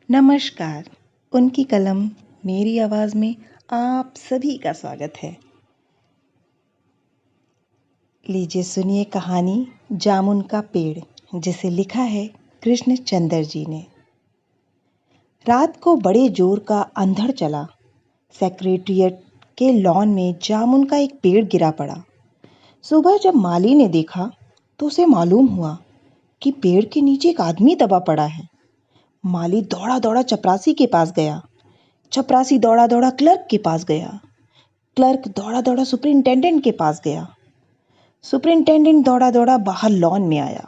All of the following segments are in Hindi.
नमस्कार। उनकी कलम मेरी आवाज़ में आप सभी का स्वागत है। लीजिए सुनिए कहानी जामुन का पेड़, जिसे लिखा है कृष्ण चंद्र जी ने। रात को बड़े जोर का अंधड़ चला। सेक्रेटेरिएट के लॉन में जामुन का एक पेड़ गिरा पड़ा। सुबह जब माली ने देखा तो उसे मालूम हुआ कि पेड़ के नीचे एक आदमी दबा पड़ा है। माली दौड़ा दौड़ा चपरासी के पास गया। चपरासी दौड़ा दौड़ा क्लर्क के पास गया। क्लर्क दौड़ा दौड़ा सुपरिंटेंडेंट के पास गया। सुपरिंटेंडेंट दौड़ा दौड़ा बाहर लॉन में आया।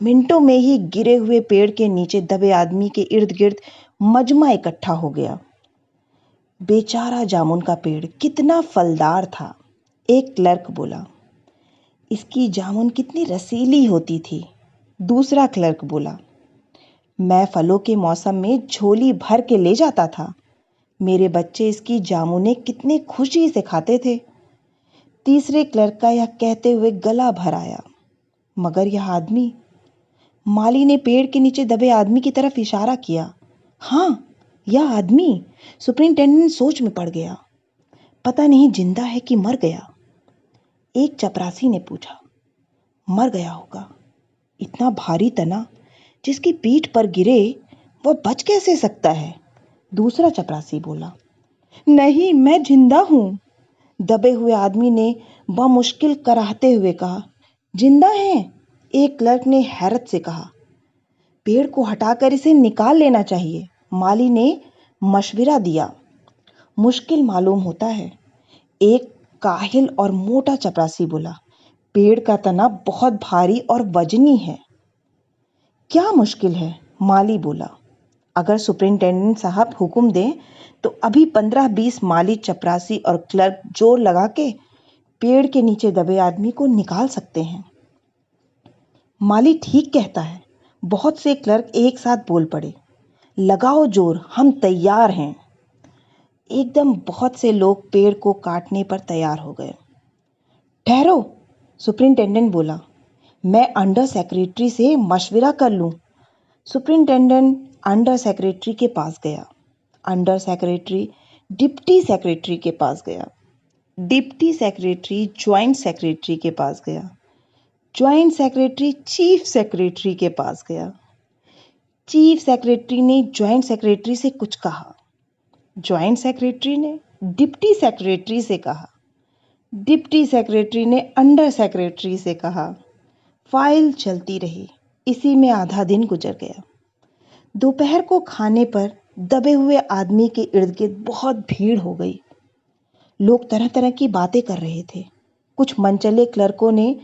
मिनटों में ही गिरे हुए पेड़ के नीचे दबे आदमी के इर्द गिर्द मजमा इकट्ठा हो गया। बेचारा जामुन का पेड़ कितना फलदार था। एक क्लर्क बोला, इसकी जामुन कितनी रसीली होती थी। दूसरा क्लर्क बोला, मैं फलों के मौसम में झोली भर के ले जाता था। मेरे बच्चे इसकी जामुनें कितने खुशी से खाते थे। तीसरे क्लर्क का यह कहते हुए गला भर आया। मगर यह आदमी? माली ने पेड़ के नीचे दबे आदमी की तरफ इशारा किया। हाँ, यह आदमी। सुपरिंटेंडेंट सोच में पड़ गया। पता नहीं जिंदा है कि मर गया। एक चपरासी ने पूछा, मर गया होगा। इतना भारी तना जिसकी पीठ पर गिरे वह बच कैसे सकता है? दूसरा चपरासी बोला, नहीं, मैं जिंदा हूं। दबे हुए आदमी ने बमुश्किल कराहते हुए कहा, जिंदा है? एक क्लर्क ने हैरत से कहा, पेड़ को हटाकर इसे निकाल लेना चाहिए। माली ने मशविरा दिया। मुश्किल मालूम होता है। एक काहिल और मोटा चपरासी बोला, पेड़ का तना बहुत भारी और वजनी है। क्या मुश्किल है? माली बोला, अगर सुपरिंटेंडेंट साहब हुक्म दें तो अभी 15-20 माली, चपरासी और क्लर्क जोर लगा के पेड़ के नीचे दबे आदमी को निकाल सकते हैं। माली ठीक कहता है। बहुत से क्लर्क एक साथ बोल पड़े, लगाओ जोर, हम तैयार हैं। एकदम बहुत से लोग पेड़ को काटने पर तैयार हो गए। ठहरो, सुपरिंटेंडेंट बोला, मैं अंडर सेक्रेटरी से मशविरा कर लूं। सुपरिंटेंडेंट अंडर सेक्रेटरी के पास गया। अंडर सेक्रेटरी डिप्टी सेक्रेटरी के पास गया। डिप्टी सेक्रेटरी ज्वाइंट सेक्रेटरी के पास गया। ज्वाइंट सेक्रेटरी चीफ सेक्रेटरी के पास गया। चीफ सेक्रेटरी ने ज्वाइंट सेक्रेटरी से कुछ कहा। ज्वाइंट सेक्रेटरी ने डिप्टी सेक्रेटरी से कहा। डिप्टी सेक्रेटरी ने अंडर सेक्रेटरी से कहा। फाइल चलती रही। इसी में आधा दिन गुजर गया। दोपहर को खाने पर दबे हुए आदमी के इर्द गिर्द बहुत भीड़ हो गई। लोग तरह तरह की बातें कर रहे थे। कुछ मनचले क्लर्कों ने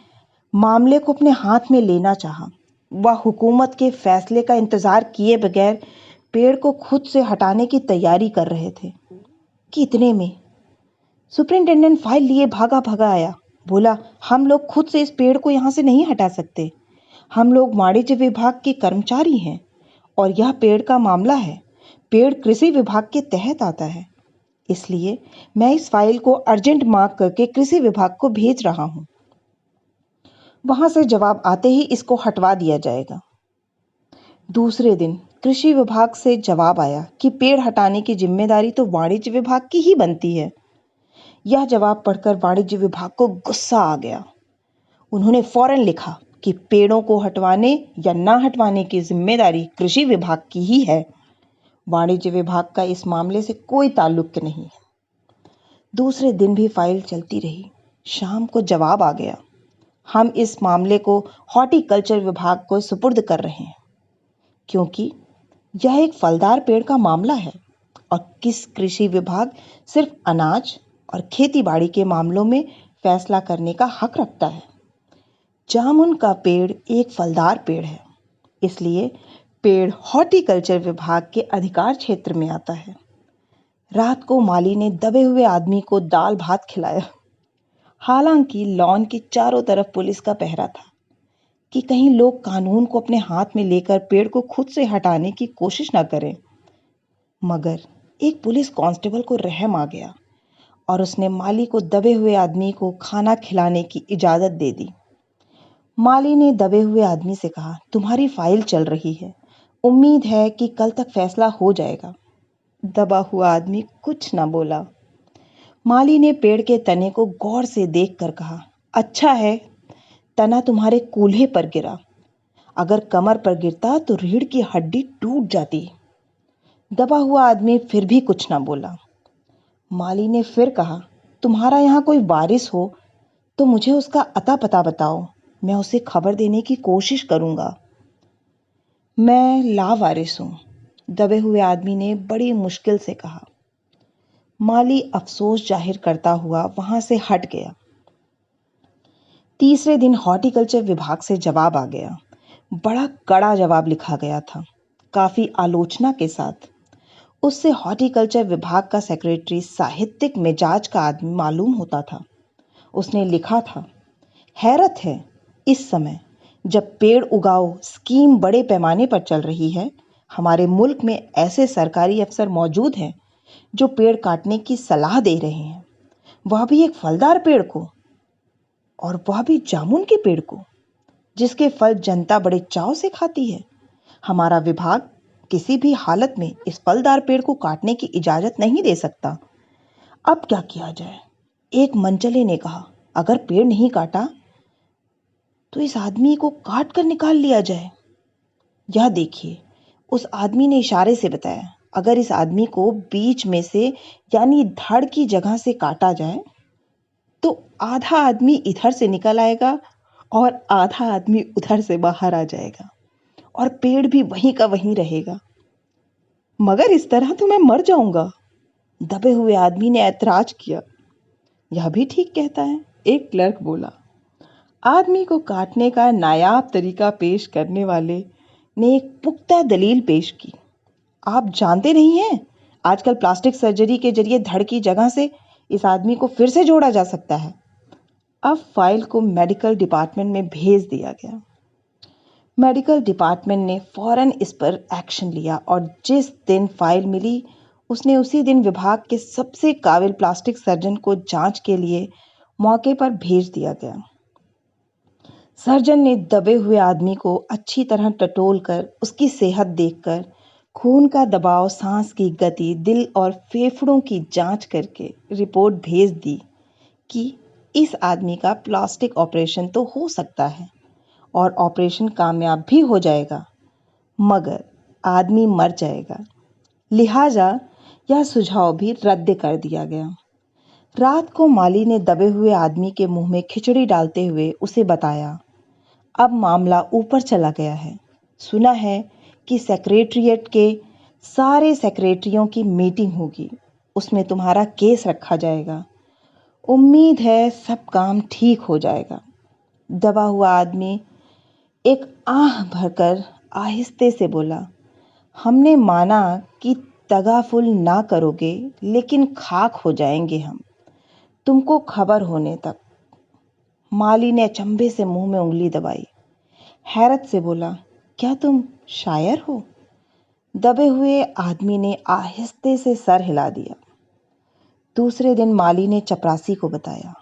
मामले को अपने हाथ में लेना चाहा। वह हुकूमत के फैसले का इंतजार किए बगैर पेड़ को खुद से हटाने की तैयारी कर रहे थे कि इतने में सुपरिंटेंडेंट फाइल लिए भागा भागा आया। बोला, हम लोग खुद से इस पेड़ को यहाँ से नहीं हटा सकते। हम लोग वाणिज्य विभाग के कर्मचारी हैं और यह पेड़ का मामला है। पेड़ कृषि विभाग के तहत आता है, इसलिए मैं इस फाइल को अर्जेंट मार्क करके कृषि विभाग को भेज रहा हूँ। वहां से जवाब आते ही इसको हटवा दिया जाएगा। दूसरे दिन कृषि विभाग से जवाब आया कि पेड़ हटाने की जिम्मेदारी तो वाणिज्य विभाग की ही बनती है। यह जवाब पढ़कर वाणिज्य विभाग को गुस्सा आ गया। उन्होंने फौरन लिखा कि पेड़ों को हटवाने या ना हटवाने की जिम्मेदारी कृषि विभाग की ही है। वाणिज्य विभाग का इस मामले से कोई ताल्लुक नहीं है। दूसरे दिन भी फाइल चलती रही। शाम को जवाब आ गया, हम इस मामले को हॉर्टिकल्चर विभाग को सुपुर्द कर रहे हैं, क्योंकि यह एक फलदार पेड़ का मामला है और किस कृषि विभाग सिर्फ अनाज और खेतीबाड़ी के मामलों में फैसला करने का हक रखता है। जामुन का पेड़ एक फलदार पेड़ है, इसलिए पेड़ हॉर्टिकल्चर विभाग के अधिकार क्षेत्र में आता है। रात को माली ने दबे हुए आदमी को दाल भात खिलाया। हालांकि लॉन के चारों तरफ पुलिस का पहरा था कि कहीं लोग कानून को अपने हाथ में लेकर पेड़ को खुद से हटाने की कोशिश न करें। मगर एक पुलिस कांस्टेबल को रहम आ गया और उसने माली को दबे हुए आदमी को खाना खिलाने की इजाजत दे दी। माली ने दबे हुए आदमी से कहा, तुम्हारी फाइल चल रही है, उम्मीद है कि कल तक फैसला हो जाएगा। दबा हुआ आदमी कुछ न बोला। माली ने पेड़ के तने को गौर से देखकर कहा, अच्छा है, तना तुम्हारे कूल्हे पर गिरा। अगर कमर पर गिरता तो रीढ़ की हड्डी टूट जाती। दबा हुआ आदमी फिर भी कुछ न बोला। माली ने फिर कहा, तुम्हारा यहाँ कोई वारिस हो तो मुझे उसका अता पता बताओ, मैं उसे खबर देने की कोशिश करूंगा। मैं लावारिस हूं, दबे हुए आदमी ने बड़ी मुश्किल से कहा। माली अफसोस जाहिर करता हुआ वहां से हट गया। तीसरे दिन हॉर्टिकल्चर विभाग से जवाब आ गया। बड़ा कड़ा जवाब लिखा गया था, काफी आलोचना के साथ। उससे हॉर्टिकल्चर विभाग का सेक्रेटरी साहित्यिक मिजाज का आदमी मालूम होता था। उसने लिखा था, हैरत है, इस समय जब पेड़ उगाओ स्कीम बड़े पैमाने पर चल रही है, हमारे मुल्क में ऐसे सरकारी अफसर मौजूद हैं जो पेड़ काटने की सलाह दे रहे हैं, वह भी एक फलदार पेड़ को, और वह भी जामुन के पेड़ को, जिसके फल जनता बड़े चाव से खाती है। हमारा विभाग किसी भी हालत में इस फलदार पेड़ को काटने की इजाजत नहीं दे सकता। अब क्या किया जाए? एक मनचले ने कहा, अगर पेड़ नहीं काटा तो इस आदमी को काट कर निकाल लिया जाए। यह देखिए, उस आदमी ने इशारे से बताया, अगर इस आदमी को बीच में से यानी धड़ की जगह से काटा जाए तो आधा आदमी इधर से निकल आएगा और आधा आदमी उधर से बाहर आ जाएगा और पेड़ भी वहीं का वहीं रहेगा। मगर इस तरह तो मैं मर जाऊंगा, दबे हुए आदमी ने ऐतराज किया। यह भी ठीक कहता है, एक क्लर्क बोला। आदमी को काटने का नायाब तरीका पेश करने वाले ने एक पुख्ता दलील पेश की। आप जानते नहीं हैं, आजकल प्लास्टिक सर्जरी के जरिए धड़ की जगह से इस आदमी को फिर से जोड़ा जा सकता है। अब फाइल को मेडिकल डिपार्टमेंट में भेज दिया गया। मेडिकल डिपार्टमेंट ने फौरन इस पर एक्शन लिया और जिस दिन फाइल मिली उसने उसी दिन विभाग के सबसे काबिल प्लास्टिक सर्जन को जांच के लिए मौके पर भेज दिया गया। सर्जन ने दबे हुए आदमी को अच्छी तरह टटोल कर उसकी सेहत देखकर खून का दबाव, सांस की गति, दिल और फेफड़ों की जांच करके रिपोर्ट भेज दी कि इस आदमी का प्लास्टिक ऑपरेशन तो हो सकता है और ऑपरेशन कामयाब भी हो जाएगा, मगर आदमी मर जाएगा। लिहाजा यह सुझाव भी रद्द कर दिया गया। रात को माली ने दबे हुए आदमी के मुंह में खिचड़ी डालते हुए उसे बताया, अब मामला ऊपर चला गया है। सुना है कि सेक्रेटरिएट के सारे सेक्रेटरियों की मीटिंग होगी, उसमें तुम्हारा केस रखा जाएगा। उम्मीद है सब काम ठीक हो जाएगा। दबा हुआ आदमी एक आह भरकर आहिस्ते से बोला, हमने माना कि तगाफुल ना करोगे, लेकिन खाक हो जाएंगे हम, तुमको खबर होने तक। माली ने अचंभे से मुंह में उंगली दबाई, हैरत से बोला, क्या तुम शायर हो? दबे हुए आदमी ने आहिस्ते से सर हिला दिया। दूसरे दिन माली ने चपरासी को बताया।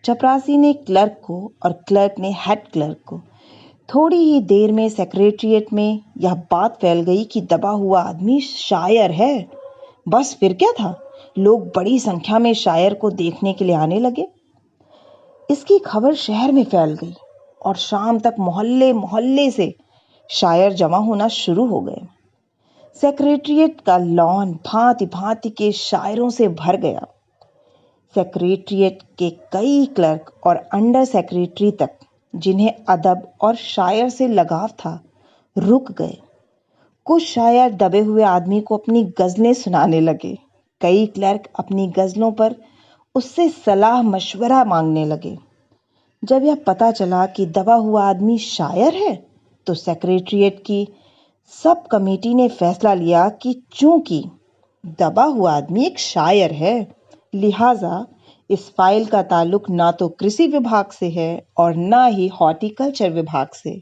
चपरासी ने क्लर्क को और क्लर्क ने हेड क्लर्क को। थोड़ी ही देर में सेक्रेटरिएट में यह बात फैल गई कि दबा हुआ आदमी शायर है। बस फिर क्या था, लोग बड़ी संख्या में शायर को देखने के लिए आने लगे। इसकी खबर शहर में फैल गई और शाम तक मोहल्ले मोहल्ले से शायर जमा होना शुरू हो गए। सेक्रेटरिएट का लॉन भांति भांति के शायरों से भर गया। सेक्रेटरिएट के कई क्लर्क और अंडर सेक्रेटरी तक, जिन्हें अदब और शायर से लगाव था, रुक गए। कुछ शायर दबे हुए आदमी को अपनी गजलें सुनाने लगे। कई क्लर्क अपनी गजलों पर उससे सलाह मशवरा मांगने लगे। जब यह पता चला कि दबा हुआ आदमी शायर है, तो सेक्रेटरिएट की सब कमेटी ने फैसला लिया कि चूंकि दबा हुआ आदमी एक शायर है, लिहाजा इस फाइल का ताल्लुक ना तो कृषि विभाग से है और ना ही हॉर्टिकल्चर विभाग से,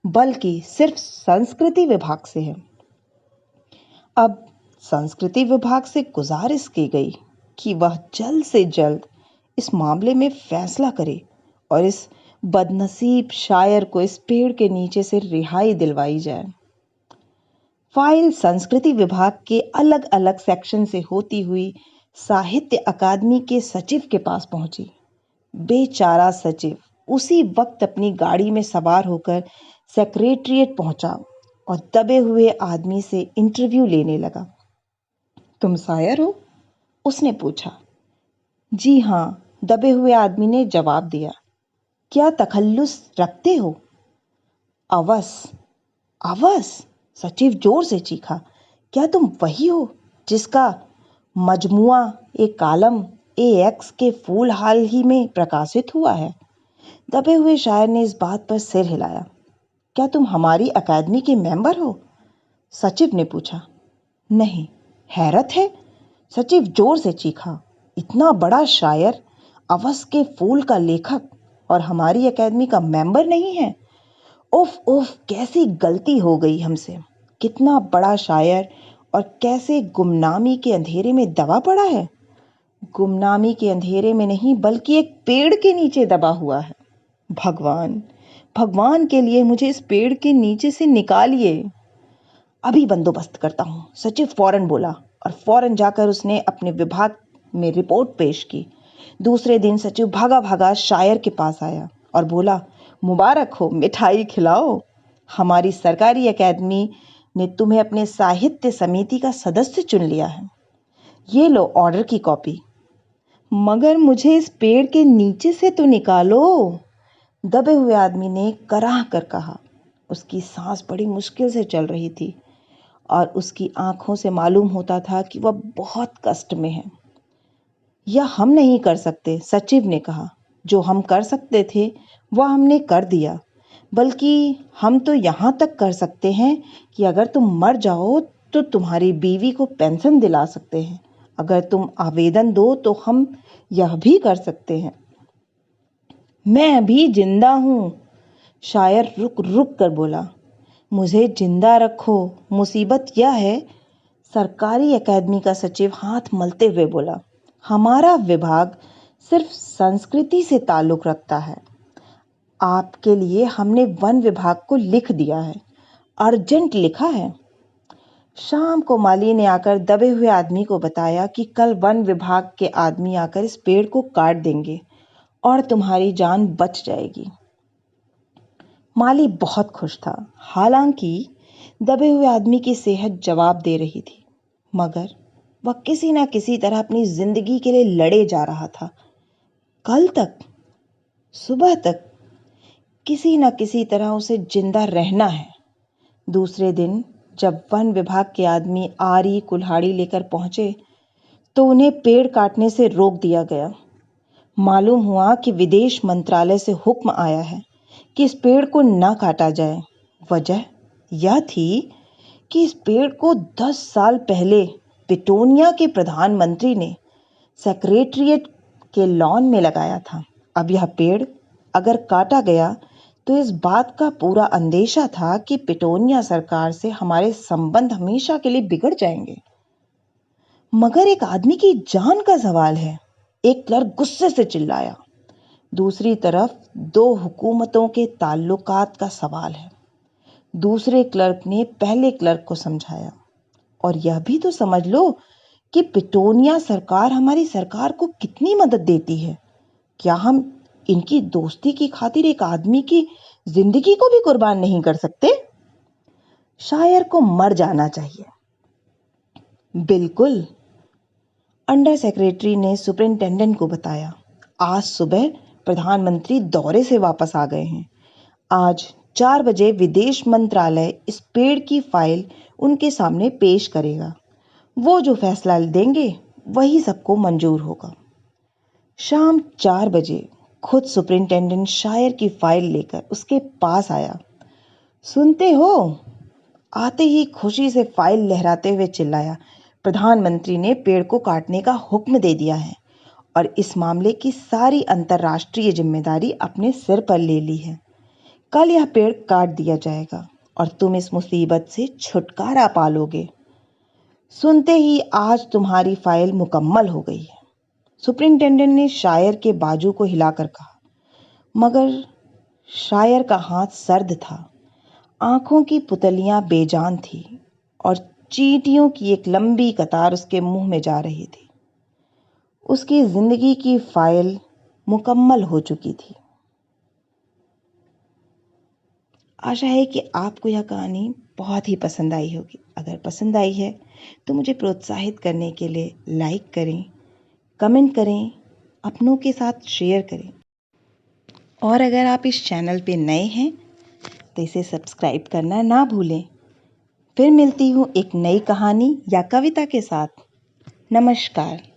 बल्कि सिर्फ संस्कृति विभाग से है। अब संस्कृति विभाग से गुजारिश की गई कि वह जल्द से जल्द इस मामले में फैसला करे और इस बदनसीब शायर को इस पेड़ के नीचे से रिहाई दिलवाई जाए। फाइल संस्कृति विभाग के अलग अलग सेक्शन से होती हुई साहित्य अकादमी के सचिव के पास पहुंची। बेचारा सचिव उसी वक्त अपनी गाड़ी में सवार होकर सेक्रेटरिएट पहुंचा और दबे हुए आदमी से इंटरव्यू लेने लगा। तुम शायर हो? उसने पूछा। जी हाँ, दबे हुए आदमी ने जवाब दिया। क्या तखल्लुस रखते हो? अवश्य। अवश्य, सचिव जोर से चीखा। क्या तुम वही हो जिसका मजमुआ एक कालम AX के फूल हाल ही में प्रकाशित हुआ है? दबे हुए शायर ने इस बात पर सिर हिलाया। क्या तुम हमारी अकादमी के मेंबर हो? सचिव ने पूछा। नहीं। हैरत है, सचिव जोर से चीखा। इतना बड़ा शायर, अवस के फूल का लेखक, और हमारी अकादमी का मेंबर नहीं है? उफ उफ, कैसी गलती हो गई हमसे। कितना बड़ा शायर और कैसे गुमनामी के अंधेरे में दबा पड़ा है। गुमनामी के अंधेरे में नहीं, बल्कि एक पेड़ के नीचे दबा हुआ है। भगवान, भगवान के लिए मुझे इस पेड़ के नीचे से निकालिए। अभी बंदोबस्त करता हूँ, सचिव फौरन बोला, और फौरन जाकर उसने अपने विभाग में रिपोर्ट पेश की। दूसरे दिन सचिव भागा भागा शायर के पास आया और बोला, मुबारक हो, मिठाई खिलाओ। हमारी सरकारी अकादमी ने तुम्हें अपने साहित्य समिति का सदस्य चुन लिया है। ये लो ऑर्डर की कॉपी। मगर मुझे इस पेड़ के नीचे से तो निकालो, दबे हुए आदमी ने कराह कर कहा। उसकी सांस बड़ी मुश्किल से चल रही थी और उसकी आंखों से मालूम होता था कि वह बहुत कष्ट में है। यह हम नहीं कर सकते, सचिव ने कहा। जो हम कर सकते थे वह हमने कर दिया। बल्कि हम तो यहाँ तक कर सकते हैं कि अगर तुम मर जाओ तो तुम्हारी बीवी को पेंशन दिला सकते हैं। अगर तुम आवेदन दो तो हम यह भी कर सकते हैं। मैं अभी जिंदा हूँ, शायर रुक रुक कर बोला। मुझे जिंदा रखो, मुसीबत यह है, सरकारी अकादमी का सचिव हाथ मलते हुए बोला। हमारा विभाग सिर्फ संस्कृति से ताल्लुक रखता है। आपके लिए हमने वन विभाग को लिख दिया है, अर्जेंट लिखा है। शाम को माली ने आकर दबे हुए आदमी को बताया कि कल वन विभाग के आदमी आकर इस पेड़ को काट देंगे और तुम्हारी जान बच जाएगी। माली बहुत खुश था। हालांकि दबे हुए आदमी की सेहत जवाब दे रही थी, मगर वह किसी न किसी तरह अपनी जिंदगी के लिए लड़े जा रहा था। कल तक, सुबह तक, किसी न किसी तरह उसे जिंदा रहना है। दूसरे दिन जब वन विभाग के आदमी आरी कुल्हाड़ी लेकर पहुंचे तो उन्हें पेड़ काटने से रोक दिया गया। मालूम हुआ कि विदेश मंत्रालय से हुक्म आया है कि इस पेड़ को न काटा जाए। वजह यह थी कि इस पेड़ को 10 साल पहले पिटोनिया के प्रधानमंत्री ने सेक्रेटरिएट के लॉन में लगाया था। अब यह पेड़ अगर काटा गया तो इस बात का पूरा अंदेशा था कि पिटोनिया सरकार से हमारे संबंध हमेशा के लिए बिगड़ जाएंगे। मगर एक आदमी की जान का सवाल है, एक क्लर्क गुस्से से चिल्लाया। दूसरी तरफ दो हुकूमतों के ताल्लुकात का सवाल है। दूसरे क्लर्क ने पहले क्लर्क को समझाया, और यह भी तो समझ लो कि पिटोनिया सरकार हमारी सरकार को कितनी मदद देती है। क्या हम इनकी दोस्ती की खातिर एक आदमी की जिंदगी को भी कुर्बान नहीं कर सकते? शायर को मर जाना चाहिए। बिल्कुल, अंडर सेक्रेटरी ने सुपरिंटेंडेंट को बताया। आज सुबह प्रधानमंत्री दौरे से वापस आ गए हैं। आज 4 बजे विदेश मंत्रालय इस पेड़ की फाइल उनके सामने पेश करेगा। वो जो फैसला देंगे वही सबको मंजूर होगा। शाम 4 बजे खुद सुपरिंटेंडेंट शायर की फाइल लेकर उसके पास आया। सुनते हो? आते ही खुशी से फाइल लहराते हुए चिल्लाया, प्रधानमंत्री ने पेड़ को काटने का हुक्म दे दिया है और इस मामले की सारी अंतर्राष्ट्रीय जिम्मेदारी अपने सिर पर ले ली है। कल यह पेड़ काट दिया जाएगा और तुम इस मुसीबत से छुटकारा पालोगे। सुनते ही आज तुम्हारी फाइल मुकम्मल हो गई है। सुपरिंटेंडेंट ने शायर के बाजू को हिलाकर कहा, मगर शायर का हाथ सर्द था, आंखों की पुतलियां बेजान थी। और चींटियों की एक लंबी कतार उसके मुंह में जा रही थी। उसकी जिंदगी की फाइल मुकम्मल हो चुकी थी। आशा है कि आपको यह कहानी बहुत ही पसंद आई होगी। अगर पसंद आई है तो मुझे प्रोत्साहित करने के लिए लाइक करें, कमेंट करें, अपनों के साथ शेयर करें। और अगर आप इस चैनल पे नए हैं तो इसे सब्सक्राइब करना ना भूलें। फिर मिलती हूँ एक नई कहानी या कविता के साथ। नमस्कार।